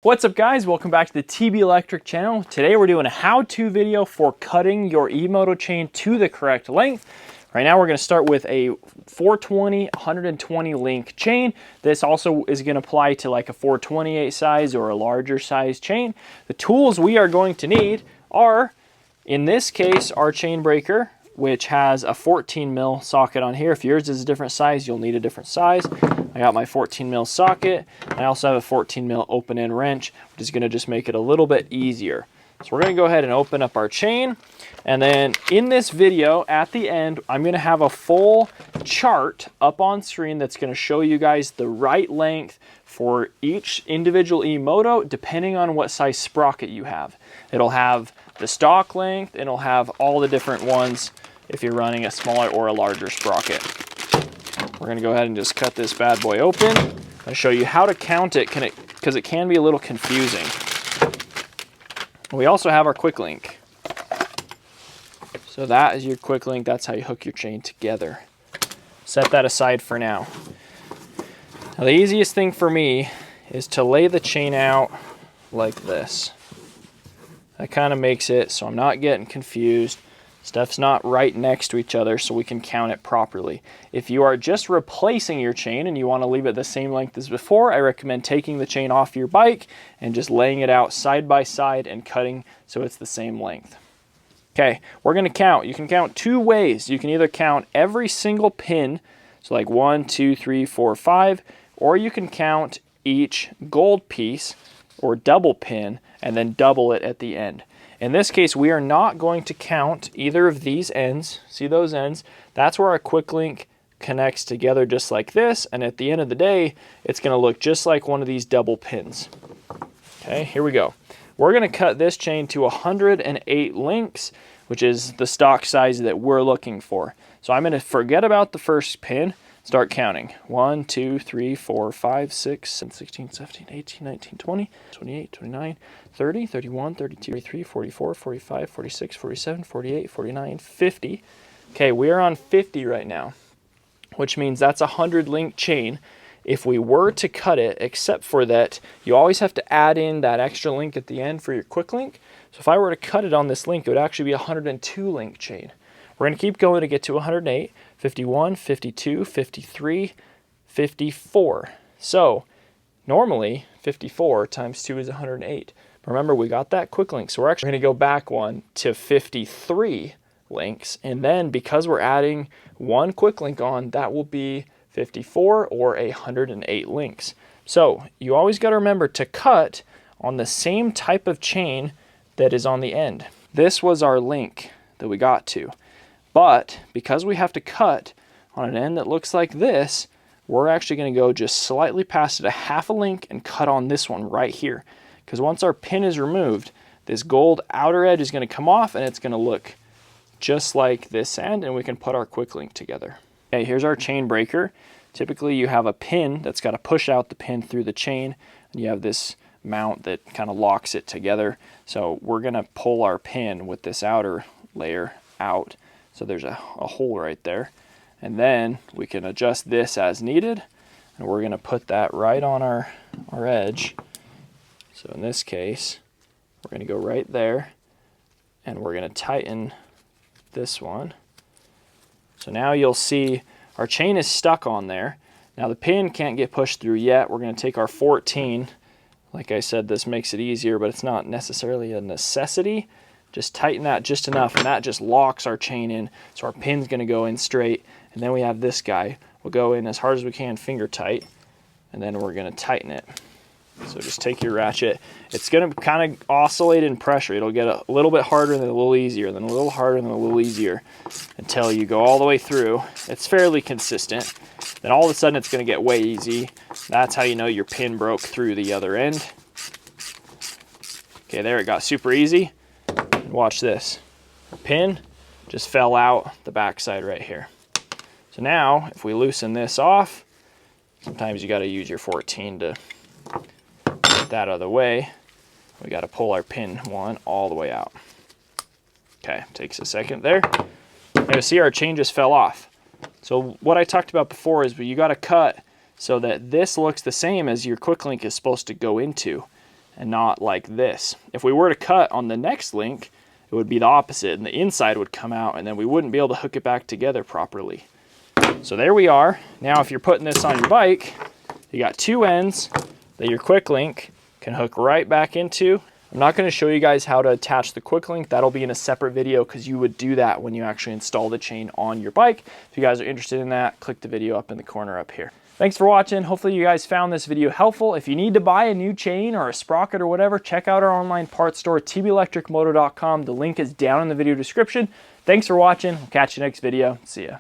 What's up guys, welcome back to the TB Electric channel. Today we're doing a how-to video for cutting your E-Moto chain to the correct length. Right now we're going to start with a 420, 120 link chain. This also is going to apply to like a 428 size or a larger size chain. The tools we are going to need are, in this case, our chain breaker, which has a 14 mil socket on here. If yours is a different size, you'll need a different size. I got my 14 mil socket. I also have a 14 mil open end wrench, which is gonna just make it a little bit easier. So we're gonna go ahead and open up our chain. And then in this video, at the end, I'm gonna have a full chart up on screen that's gonna show you guys the right length for each individual E-Moto, depending on what size sprocket you have. It'll have the stock length, and it'll have all the different ones if you're running a smaller or a larger sprocket. We're gonna go ahead and just cut this bad boy open and show you how to count it, because it can be a little confusing. We also have our quick link. So that is your quick link. That's how you hook your chain together. Set that aside for now. Now the easiest thing for me is to lay the chain out like this. That kind of makes it so I'm not getting confused. Stuff's not right next to each other, so we can count it properly. If you are just replacing your chain and you want to leave it the same length as before, I recommend taking the chain off your bike and just laying it out side by side and cutting so it's the same length. Okay, we're going to count. You can count two ways. You can either count every single pin, so like 1, 2, 3, 4, 5, or you can count each gold piece or double pin and then double it at the end. In this case, we are not going to count either of these ends. See those ends? That's where our quick link connects together just like this, and at the end of the day, it's going to look just like one of these double pins. Okay, here we go. We're going to cut this chain to 108 links, which is the stock size that we're looking for. So I'm going to forget about the first pin, start counting. 1, 2, 3, 4, 5, 6, 7, 16, 17, 18, 19, 20, 28, 29, 30, 31, 32, 33, 44, 45, 46, 47, 48, 49, 50. Okay, we are on 50 right now, which means that's a 100 link chain. If we were to cut it, except for that, you always have to add in that extra link at the end for your quick link. So if I were to cut it on this link, it would actually be a 102 link chain. We're going to keep going to get to 108, 51, 52, 53, 54. So normally 54 times 2 is 108. Remember, we got that quick link, so we're actually going to go back one to 53 links, and then because we're adding one quick link on, that will be 54 or 108 links. So you always got to remember to cut on the same type of chain that is on the end. This was our link that we got to, but because we have to cut on an end that looks like this, we're actually going to go just slightly past it a half a link and cut on this one right here. Because once our pin is removed, this gold outer edge is going to come off and it's going to look just like this end, and we can put our quick link together. Okay, here's our chain breaker. Typically you have a pin that's got to push out the pin through the chain, and you have this mount that kind of locks it together. So we're going to pull our pin with this outer layer out. So there's a hole right there. And then we can adjust this as needed, and we're going to put that right on our edge. So in this case, we're going to go right there, and we're going to tighten this one. So now you'll see our chain is stuck on there. Now the pin can't get pushed through yet. We're going to take our 14. Like I said, this makes it easier, but it's not necessarily a necessity. Just tighten that just enough, and that just locks our chain in. So our pin's going to go in straight, and then we have this guy. We'll go in as hard as we can, finger tight, and then we're going to tighten it. So just take your ratchet. It's going to kind of oscillate in pressure. It'll get a little bit harder, then a little easier, then a little harder, then a little easier, until you go all the way through. It's fairly consistent. Then all of a sudden it's going to get way easy. That's how you know your pin broke through the other end. Okay, there it got super easy. And watch this. The pin just fell out the backside right here. So now, if we loosen this off, sometimes you got to use your 14 to get that out of the way. We got to pull our pin one all the way out. Okay, takes a second there. Now you see our chain just fell off. So what I talked about before is you got to cut so that this looks the same as your quick link is supposed to go into. and not like this. If we were to cut on the next link, it would be the opposite, and the inside would come out, and then we wouldn't be able to hook it back together properly. So there we are. Now if you're putting this on your bike, you got two ends that your quick link can hook right back into. I'm not going to show you guys how to attach the quick link. That'll be in a separate video because you would do that when you actually install the chain on your bike. If you guys are interested in that, click the video up in the corner up here. Thanks for watching. Hopefully you guys found this video helpful. If you need to buy a new chain or a sprocket or whatever, check out our online parts store, tbelectricmoto.com. The link is down in the video description. Thanks for watching. We'll catch you next video. See ya.